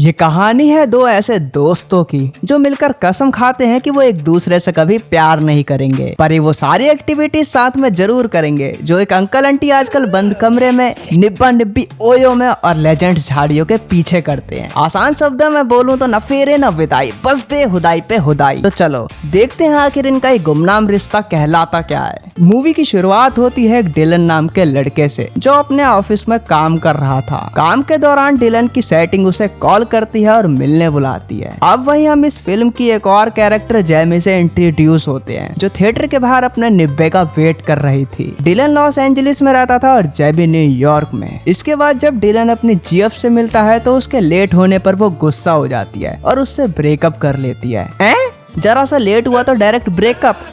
ये कहानी है दो ऐसे दोस्तों की जो मिलकर कसम खाते हैं कि वो एक दूसरे से कभी प्यार नहीं करेंगे, पर ये वो सारी एक्टिविटीज साथ में जरूर करेंगे जो एक अंकल आंटी आजकल बंद कमरे में निब्बा निब्बी ओयो में और लेजेंड्स झाड़ियों के पीछे करते हैं। आसान शब्दों में बोलूं तो न फेरे न विदाई, बस दे हुदाई पे हुदाई। तो चलो देखते हैं आखिर इनका ये गुमनाम रिश्ता कहलाता क्या है। मूवी की शुरुआत होती है एक डिलन नाम के लड़के से जो अपने ऑफिस में काम कर रहा था। काम के दौरान डिलन की सेटिंग उसे कॉल करती है और मिलने बुलाती है। अब वहीं हम इस फिल्म की एक और कैरेक्टर जैमी से इंट्रोड्यूस होते हैं जो थिएटर के बाहर अपने निब्बे का वेट कर रही थी। डिलन लॉस एंजलिस में रहता था और जैमी न्यूयॉर्क में। इसके बाद जब डिलन अपनी जीएफ से मिलता है तो उसके लेट होने पर वो गुस्सा हो जाती है और उससे ब्रेकअप कर लेती है। जरा सा लेट हुआ तो डायरेक्ट ब्रेकअप।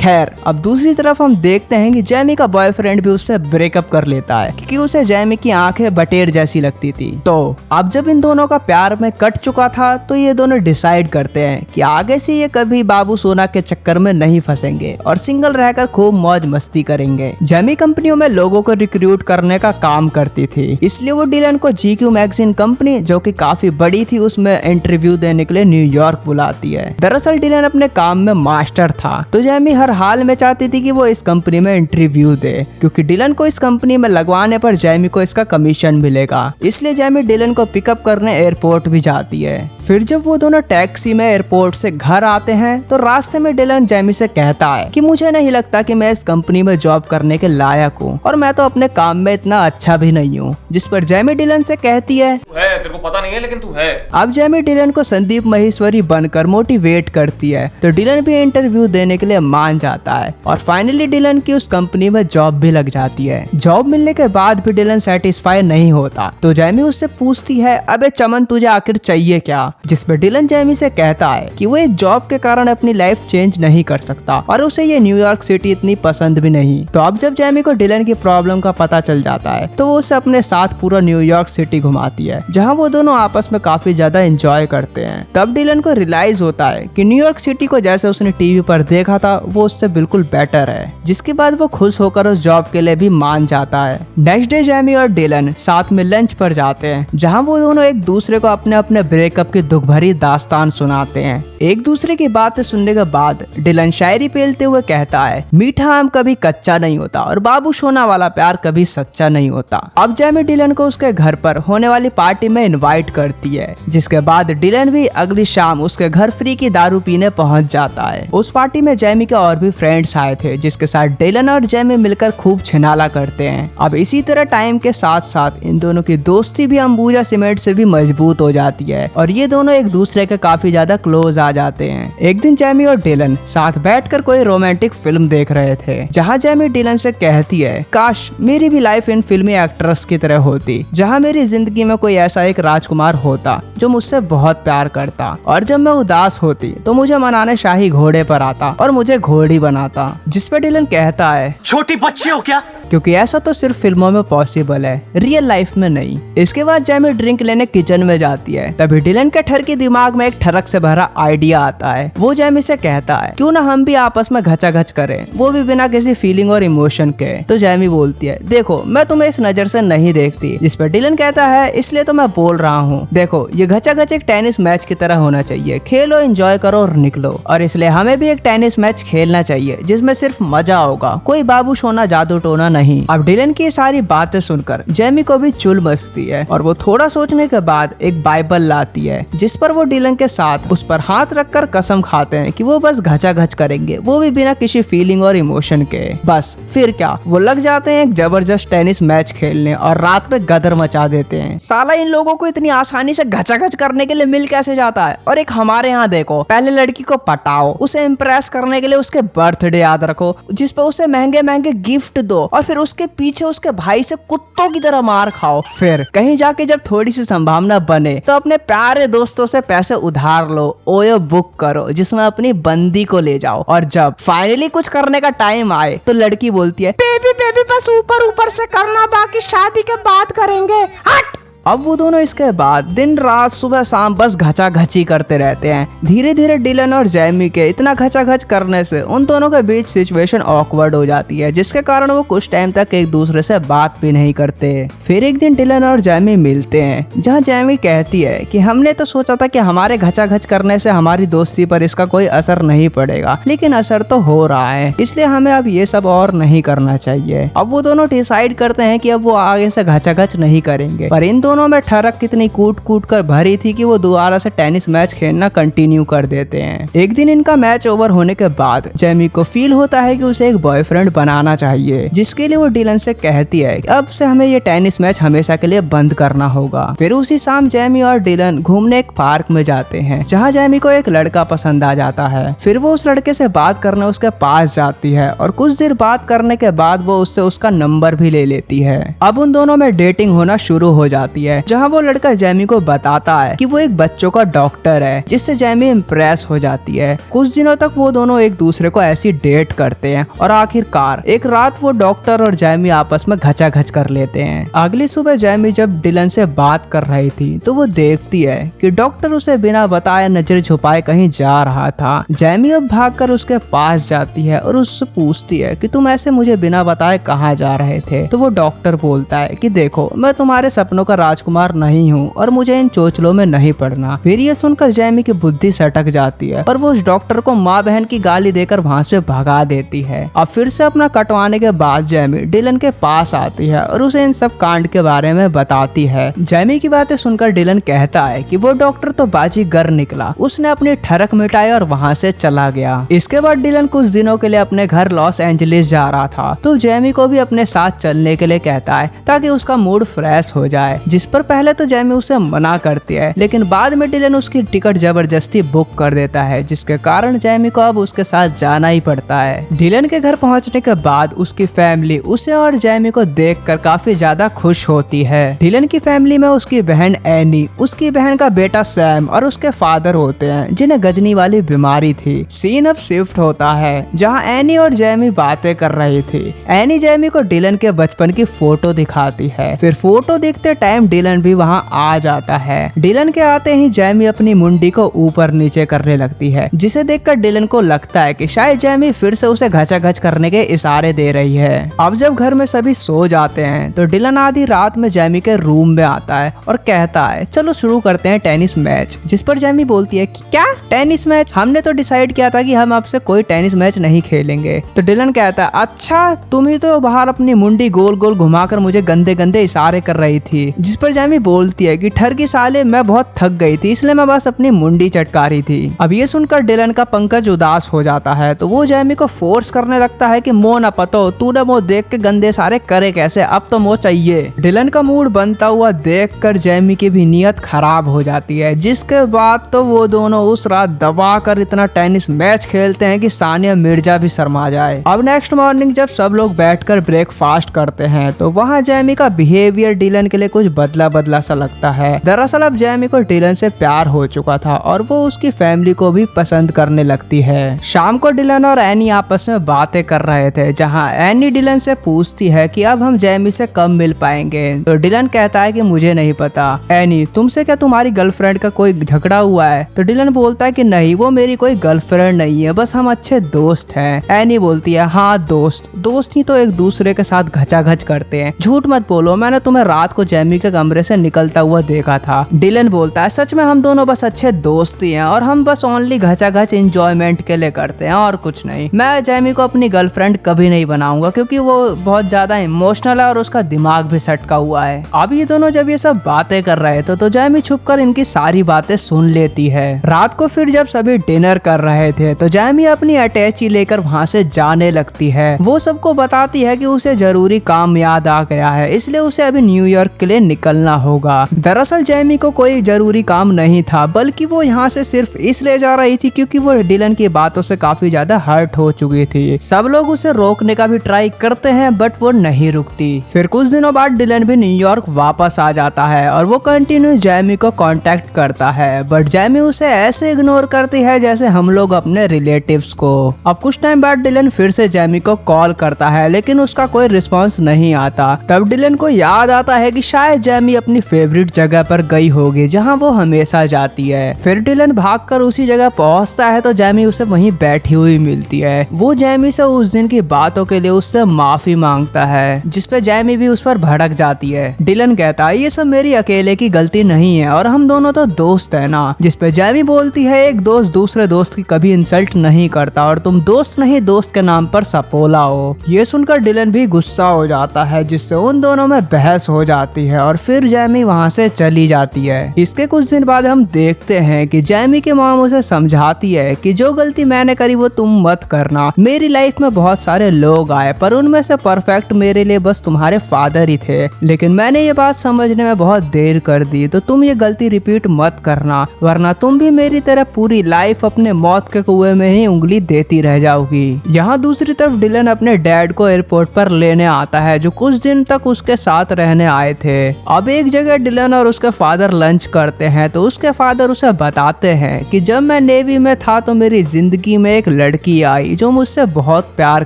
खैर अब दूसरी तरफ हम देखते हैं कि जैमी का बॉयफ्रेंड भी उससे ब्रेकअप कर लेता है क्योंकि उसे जैमी की आंखें बटेर जैसी लगती थी। तो अब जब इन दोनों का प्यार में कट चुका था तो ये दोनों डिसाइड करते हैं कि आगे से ये कभी बाबू सोना के चक्कर में नहीं फंसेंगे और सिंगल रहकर खूब मौज मस्ती करेंगे। जैमी कंपनियों में लोगों को रिक्रूट करने का काम करती थी, इसलिए वो डिलन को GQ मैगजीन कंपनी जो कि काफी बड़ी थी उसमें इंटरव्यू देने के लिए न्यूयॉर्क बुलाती है। दरअसल डिलन अपने काम में मास्टर था तो जैमी हर हाल में चाहती थी कि वो इस कंपनी में इंटरव्यू दे क्योंकि डिलन को इस कंपनी में लगवाने पर जैमी को इसका कमीशन मिलेगा। इसलिए जैमी डिलन को पिकअप करने एयरपोर्ट भी जाती है। फिर जब वो दोनों टैक्सी में एयरपोर्ट से घर आते हैं तो रास्ते में डिलन जैमी से कहता है कि मुझे नहीं लगता कि मैं इस कंपनी में जॉब करने के लायक हूँ और मैं तो अपने काम में इतना अच्छा भी नहीं हूँ। जिस पर जैमी डिलन से कहती है तेरे को पता नहीं है लेकिन तू है। अब जैमी डिलन को संदीप महेश्वरी बनकर मोटिवेट करती है तो डिलन भी इंटरव्यू देने के लिए मान जाता है और फाइनली डिलन की उस कंपनी में जॉब भी लग जाती है। जॉब मिलने के बाद भी डिलन सेटिस्फाई नहीं होता तो जैमी उससे पूछती है अबे चमन तुझे आखिर चाहिए क्या, जिस पर डिलन जैमी से कहता है कि वो एक जॉब के कारण अपनी लाइफ चेंज नहीं कर सकता और उसे ये न्यूयॉर्क सिटी इतनी पसंद भी नहीं। तो अब जब जैमी को डिलन की प्रॉब्लम का पता चल जाता है तो वो उसे अपने साथ पूरा न्यूयॉर्क सिटी घुमाती है जहाँ वो दोनों आपस में काफी ज्यादा एंजॉय करते हैं। तब डिलन को रियलाइज होता है कि न्यूयॉर्क सिटी को जैसे उसने टीवी पर देखा था वो उससे बिल्कुल बेटर है, जिसके बाद वो खुश होकर उस जॉब के लिए भी मान जाता है। नेक्स्ट डे जैमी और डिलन साथ में लंच पर जाते हैं जहां वो दोनों एक दूसरे को अपने अपने ब्रेकअप की दुख भरी दास्तान सुनाते हैं। एक दूसरे की बातें सुनने के बाद डिलन शायरी पेलते हुए कहता है मीठा आम कभी कच्चा नहीं होता और बाबू सोना वाला प्यार कभी सच्चा नहीं होता। अब जैमी डिलन को उसके घर पर होने वाली पार्टी में इनवाइट करती है, जिसके बाद डिलन भी अगली शाम उसके घर फ्री की दारू पीने पहुंच जाता है। उस पार्टी में जैमी के और भी फ्रेंड्स आए थे जिसके साथ डिलन और जैमी मिलकर खूब छिनाला करते हैं। अब इसी तरह टाइम के साथ साथ इन दोनों की दोस्ती भी अंबुजा सीमेंट से भी मजबूत हो जाती है और ये दोनों एक दूसरे के काफी ज्यादा क्लोज आ जाते हैं। एक दिन जैमी और डिलन साथ बैठकर कोई रोमांटिक फिल्म देख रहे थे जहाँ जैमी डिलन से कहती है काश मेरी भी लाइफ इन फिल्मी एक्ट्रेस की तरह होती, जहाँ मेरी जिंदगी में कोई ऐसा एक राजकुमार होता जो मुझसे बहुत प्यार करता और जब मैं उदास होती तो मुझे मनाने शाही घोड़े पर आता और मुझे घोड़ी बनाता। जिस पे डिलन कहता है छोटी बच्ची हो क्या, क्योंकि ऐसा तो सिर्फ फिल्मों में पॉसिबल है, रियल लाइफ में नहीं। इसके बाद जैमी ड्रिंक लेने किचन में जाती है तभी डिलन के ठर के दिमाग में एक ठरक से भरा आइडिया आता है। वो जैमी से कहता है क्यों ना हम भी आपस में घचाघच करें, वो भी बिना किसी फीलिंग और इमोशन के। तो जैमी बोलती है देखो मैं तुम्हें इस नजर से नहीं देखती, जिस पर डिलन कहता है इसलिए तो मैं बोल रहा हूँ, देखो ये घचाघच एक टेनिस मैच की तरह होना चाहिए, खेलो एंजॉय करो और निकलो, और इसलिए हमें भी एक टेनिस मैच खेलना चाहिए जिसमें सिर्फ मजा होगा, कोई बाबू सोना जादू टोना नहीं। अब डिलन की सारी बातें सुनकर जैमी को भी चुल मचती है और वो थोड़ा सोचने के बाद एक बाइबल लाती है जिस पर वो डिलन के साथ उस पर हाथ रखकर कसम खाते हैं कि वो बस घचाघच करेंगे, वो भी बिना किसी फीलिंग और इमोशन के। बस फिर क्या वो लग जाते हैं एक जबरदस्त टेनिस मैच खेलने और रात में गदर मचा देते हैं। साला इन लोगों को इतनी आसानी से घचाघच करने के लिए मिल कैसे जाता है। और एक हमारे यहाँ देखो, पहले लड़की को पटाओ, उसे इम्प्रेस करने के लिए उसके बर्थडे याद रखो जिस पर उसे महंगे महंगे गिफ्ट दो और फिर उसके पीछे उसके भाई से कुत्तों की तरह मार खाओ। फिर कहीं जाके जब थोड़ी सी संभावना बने तो अपने प्यारे दोस्तों से पैसे उधार लो, ओयो बुक करो जिसमें अपनी बंदी को ले जाओ, और जब फाइनली कुछ करने का टाइम आए तो लड़की बोलती है बेबी बेबी बस ऊपर ऊपर से करना, बाकी शादी के बाद करेंगे, हट। अब वो दोनों इसके बाद दिन रात सुबह शाम बस घचा घची करते रहते हैं। धीरे धीरे डिलन और जैमी के इतना घचा घच करने से उन दोनों के बीच सिचुएशन ऑकवर्ड हो जाती है, जिसके कारण वो कुछ टाइम तक एक दूसरे से बात भी नहीं करते। फिर एक दिन डिलन और जैमी मिलते हैं, जहाँ जैमी कहती है कि हमने तो सोचा था कि हमारे घचा घच करने से हमारी दोस्ती पर इसका कोई असर नहीं पड़ेगा, लेकिन असर तो हो रहा है, इसलिए हमें अब ये सब और नहीं करना चाहिए। अब वो दोनों डिसाइड करते हैं कि अब वो आगे से घचा घच नहीं करेंगे, पर इन दोनों में ठरक कितनी कूट कूट कर भरी थी कि वो दोबारा से टेनिस मैच खेलना कंटिन्यू कर देते हैं। एक दिन इनका मैच ओवर होने के बाद जैमी को फील होता है कि उसे एक बॉयफ्रेंड बनाना चाहिए, जिसके लिए वो डिलन से कहती है कि अब से हमें ये टेनिस मैच हमेशा के लिए बंद करना होगा। फिर उसी शाम जैमी और डिलन घूमने एक पार्क में जाते हैं, जहाँ जैमी को एक लड़का पसंद आ जाता है। फिर वो उस लड़के से बात करने उसके पास जाती है और कुछ देर बात करने के बाद वो उससे उसका नंबर भी ले लेती है। अब उन दोनों में डेटिंग होना शुरू हो जाती है, जहाँ वो लड़का जैमी को बताता है कि वो एक बच्चों का डॉक्टर है, जिससे जैमी इम्प्रेस हो जाती है। कुछ दिनों तक वो दोनों एक दूसरे को ऐसी डेट करते हैं और आखिरकार एक रात वो डॉक्टर और जैमी आपस में घचा घच कर लेते हैं। अगली सुबह जैमी जब डिलन से बात कर रही थी तो वो देखती है कि डॉक्टर उसे बिना बताए नजर छुपाए कहीं जा रहा था। जैमी अब भागकर उसके पास जाती है और उससे पूछती है कि तुम ऐसे मुझे बिना बताए कहाँ जा रहे थे। तो वो डॉक्टर बोलता है कि देखो, मैं तुम्हारे सपनों का राजकुमार नहीं हूँ और मुझे इन चोचलों में नहीं पड़ना। फिर ये सुनकर जैमी की बुद्धि सटक जाती है, पर वो उस डॉक्टर को माँ बहन की गाली देकर वहाँ से भगा देती है। अब फिर से अपना कटवाने के बाद जैमी डिलन के पास आती है और उसे इन सब कांड के बारे में बताती है। जैमी की बातें सुनकर डिलन कहता है कि वो डॉक्टर तो बाजीगर निकला, उसने अपनी ठरक मिटाई और वहाँ से चला गया। इसके बाद डिलन कुछ दिनों के लिए अपने घर लॉस एंजलिस जा रहा था, तो जैमी को भी अपने साथ चलने के लिए कहता है ताकि उसका मूड फ्रेश हो जाए, जिस पर पहले तो जैमी उसे मना करती है, लेकिन बाद में डिलन उसकी टिकट जबरदस्ती बुक कर देता है, जिसके कारण जैमी को अब उसके साथ जाना ही पड़ता है। डिलन के घर पहुंचने के बाद उसकी फैमिली उसे और जैमी को देखकर काफी ज्यादा खुश होती है। डिलन की फैमिली में उसकी बहन एनी, उसकी बहन का बेटा सैम और उसके फादर होते हैं, जिन्हें गजनी वाली बीमारी थी। सीन अब शिफ्ट होता है, जहाँ एनी और जैमी बातें कर रही थी। एनी जैमी को डिलन के बचपन की फोटो दिखाती है। फिर फोटो देखते टाइम डिलन भी वहाँ आ जाता है। डिलन के आते ही जैमी अपनी मुंडी को ऊपर नीचे करने लगती है, जिसे देखकर डिलन को लगता है कि शायद जैमी फिर से उसे घचा घच करने के इशारे दे रही है। अब जब घर में सभी सो जाते हैं तो डिलन आधी रात में जैमी के रूम में आता है और कहता है चलो शुरू करते हैं टेनिस मैच, जिस पर जैमी बोलती है कि क्या टेनिस मैच? हमने तो डिसाइड किया था कि हम आपसे कोई टेनिस मैच नहीं खेलेंगे। तो डिलन कहता है अच्छा, तुम ही तो बाहर अपनी मुंडी गोल गोल घुमाकर मुझे गंदे गंदे इशारे कर रही थी। जिस पर जैमी बोलती है कि ठर की साले, मैं बहुत थक गई थी, इसलिए मैं बस अपनी मुंडी चटका रही थी। अब ये सुनकर डिलन का पंकज उदास हो जाता है, तो वो जैमी को फोर्स करने लगता है कि मो न पतो, तूने मो देख के गंदे सारे करे कैसे, अब तो मो चाहिए। डिलन का मूड बनता हुआ देखकर जैमी की भी नीयत खराब हो जाती है, जिसके बाद तो वो दोनों उस रात दबा कर इतना टेनिस मैच खेलते हैं कि सानिया मिर्जा भी शर्मा जाए। अब नेक्स्ट मॉर्निंग जब सब लोग बैठकर ब्रेकफास्ट करते हैं तो वहाँ जैमी का बिहेवियर डिलन के लिए कुछ बदला बदला सा लगता है। दरअसल अब जैमी को डिलन से प्यार हो चुका था और वो उसकी फैमिली को भी पसंद करने लगती है। शाम को डिलन और एनी आपस में बातें कर रहे थे, जहाँ एनी डिलन से पूछती है कि अब हम जैमी से कब मिल पाएंगे। तो डिलन कहता है कि मुझे नहीं पता। एनी, तुमसे क्या तुम्हारी गर्लफ्रेंड का कोई झगड़ा हुआ है? तो डिलन बोलता है कि नहीं, वो मेरी कोई गर्लफ्रेंड नहीं है, बस हम अच्छे दोस्त हैं। एनी बोलती है हाँ दोस्त ही तो एक दूसरे के साथ घचा घच करते हैं। झूठ मत बोलो, मैंने तुम्हें रात को जैमी के कमरे से निकलता हुआ देखा था। डिलन बोलता है सच में हम दोनों बस अच्छे दोस्त ही हैं और हम बस ओनली घचा घच एंजॉयमेंट के लिए करते हैं और कुछ नहीं। मैं जैमी को अपनी गर्लफ्रेंड कभी नहीं बनाऊंगा क्योंकि वो बहुत ज्यादा इमोशनल है और उसका दिमाग भी सटका हुआ है। अब ये दोनों जब ये सब बातें कर रहे थे तो जैमी छुपकर इनकी सारी बातें सुन लेती है। रात को फिर जब सभी डिनर कर रहे थे तो जैमी अपनी अटैची लेकर वहाँ से जाने लगती है। वो सबको बताती है कि उसे जरूरी काम याद आ गया है, इसलिए उसे अभी न्यूयॉर्क के लिए निकलना होगा। दरअसल जैमी को कोई जरूरी काम नहीं था, बल्कि वो यहाँ से सिर्फ इसलिए जा रही थी क्योंकि वो डिलन की बातों से काफी ज्यादा हर्ट हो चुकी थी। सब लोग उसे रोकने का भी ट्राई करते हैं बट वो नहीं रुकती। फिर कुछ दिनों बाद डिलन भी न्यूयॉर्क वापस आ जाता है और वो कंटिन्यू जैमी को कांटेक्ट करता है, बट जैमी उसे ऐसे इग्नोर करती है जैसे हम लोग अपने रिलेटिव्स को। अब कुछ टाइम बाद डिलन फिर से जैमी को कॉल करता है, लेकिन उसका कोई रिस्पॉन्स नहीं आता। तब डिलन को याद आता है कि शायद जैमी अपनी फेवरेट जगह पर गई होगी जहाँ वो हमेशा जाती है। फिर डिलन भागकर उसी जगह पहुँचता है तो जैमी उसे वहीं बैठी हुई मिलती है। वो जैमी से उस दिन की बातों के लिए उससे माफी मांगता है, जिसपे जैमी भी उस पर भड़क जाती है। डिलन कहता है ये सब मेरी अकेले की गलती नहीं है और हम दोनों तो दोस्त है ना, जिसपे जैमी बोलती है एक दोस्त दूसरे दोस्त की कभी इंसल्ट नहीं करता और तुम दोस्त नहीं दोस्त के नाम पर सपोला हो। ये सुनकर डिलन भी गुस्सा हो जाता है, जिससे उन दोनों में बहस हो जाती है और फिर जैमी वहाँ से चली जाती है। इसके कुछ दिन बाद हम देखते हैं कि जैमी की मॉम उसे समझाती है कि जो गलती मैंने करी वो तुम मत करना। मेरी लाइफ में बहुत सारे लोग आए पर उनमें से परफेक्ट मेरे लिए बस तुम्हारे फादर ही थे, लेकिन मैंने ये बात समझने में बहुत देर कर दी, तो तुम ये गलती रिपीट मत करना वरना तुम भी मेरी तरह पूरी लाइफ अपने मौत के कुएं में ही उंगली देती रह जाओगी। यहाँ दूसरी तरफ डिलन अपने डैड को एयरपोर्ट पर लेने आता है जो कुछ दिन तक उसके साथ रहने आए थे। अब एक जगह डिलन और उसके फादर लंच करते हैं तो उसके फादर उसे बताते हैं कि जब मैं नेवी में था तो मेरी जिंदगी में एक लड़की आई जो मुझसे बहुत प्यार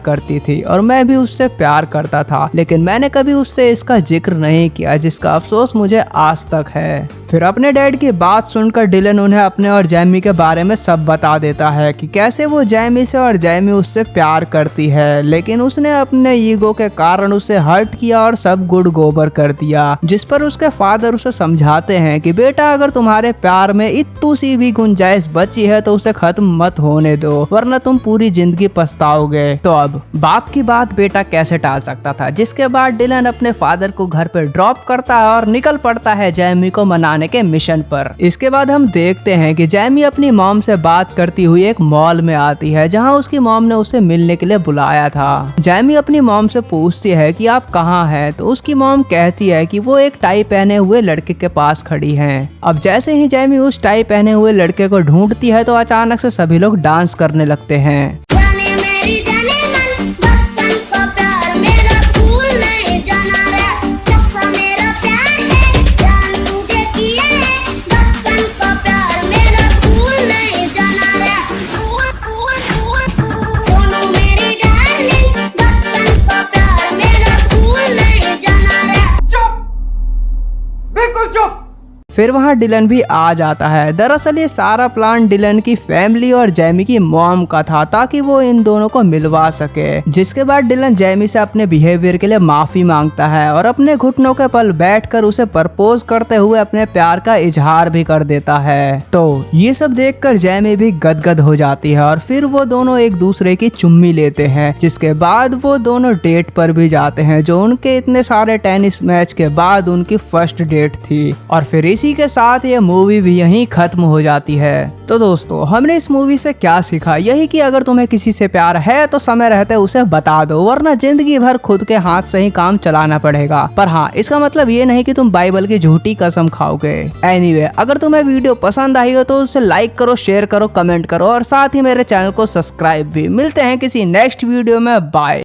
करती थी और मैं भी उससे प्यार करता था, लेकिन मैंने कभी उससे इसका जिक्र नहीं किया, जिसका अफसोस मुझे आज तक है। फिर अपने डैड की बात सुनकर डिलन उन्हें अपने और जैमी के बारे में सब बता देता है कि कैसे वो जैमी से और जैमी उससे प्यार करती है, लेकिन उसने अपने ईगो के कारण उसे हर्ट किया और सब गुड़ गोबर कर दिया। जिस पर उसके फादर उसे समझाते हैं कि बेटा अगर तुम्हारे प्यार में इतनी सी भी गुंजाइश बची है तो उसे खत्म मत होने दो वरना तुम पूरी जिंदगी पछताओगे। तो अब बाप की बात बेटा कैसे टाल सकता था। जिसके बाद डिलन अपने फादर को घर पे ड्रॉप करता है और निकल पड़ता है जैमी को मनाने के मिशन पर। इसके बाद हम देखते हैं कि जैमी अपनी मॉम से बात करती हुई एक मॉल में आती है जहां उसकी मॉम ने उसे मिलने के लिए बुलाया था। जैमी अपनी मॉम से पूछती है कि आप कहाँ हैं, तो उसकी मॉम कहती है कि वो एक टाई पहने हुए लड़के के पास खड़ी हैं। अब जैसे ही जैमी उस टाई पहने हुए लड़के को ढूंढती है तो अचानक से सभी लोग डांस करने लगते हैं। फिर वहाँ डिलन भी आ जाता है। दरअसल ये सारा प्लान डिलन की फैमिली और जैमी की मॉम का था ताकि वो इन दोनों को मिलवा सके। जिसके बाद डिलन जैमी से अपने बिहेवियर के लिए माफी मांगता है और अपने घुटनों के पल बैठकर उसे प्रपोज करते हुए अपने प्यार का इजहार भी कर देता है। तो ये सब देखकर जैमी भी गदगद हो जाती है और फिर वो दोनों एक दूसरे की चुम्मी लेते हैं। जिसके बाद वो दोनों डेट पर भी जाते हैं जो उनके इतने सारे टेनिस मैच के बाद उनकी फर्स्ट डेट थी। और फिर इसी के साथ ये मूवी भी यहीं खत्म हो जाती है। तो दोस्तों हमने इस मूवी से क्या सीखा, यही कि अगर तुम्हें किसी से प्यार है तो समय रहते उसे बता दो वरना जिंदगी भर खुद के हाथ से ही काम चलाना पड़ेगा। पर हाँ, इसका मतलब ये नहीं कि तुम बाइबल की झूठी कसम खाओगे। एनीवे, अगर तुम्हें वीडियो पसंद आई हो तो उसे लाइक करो, शेयर करो, कमेंट करो और साथ ही मेरे चैनल को सब्सक्राइब भी। मिलते हैं किसी नेक्स्ट वीडियो में। बाय।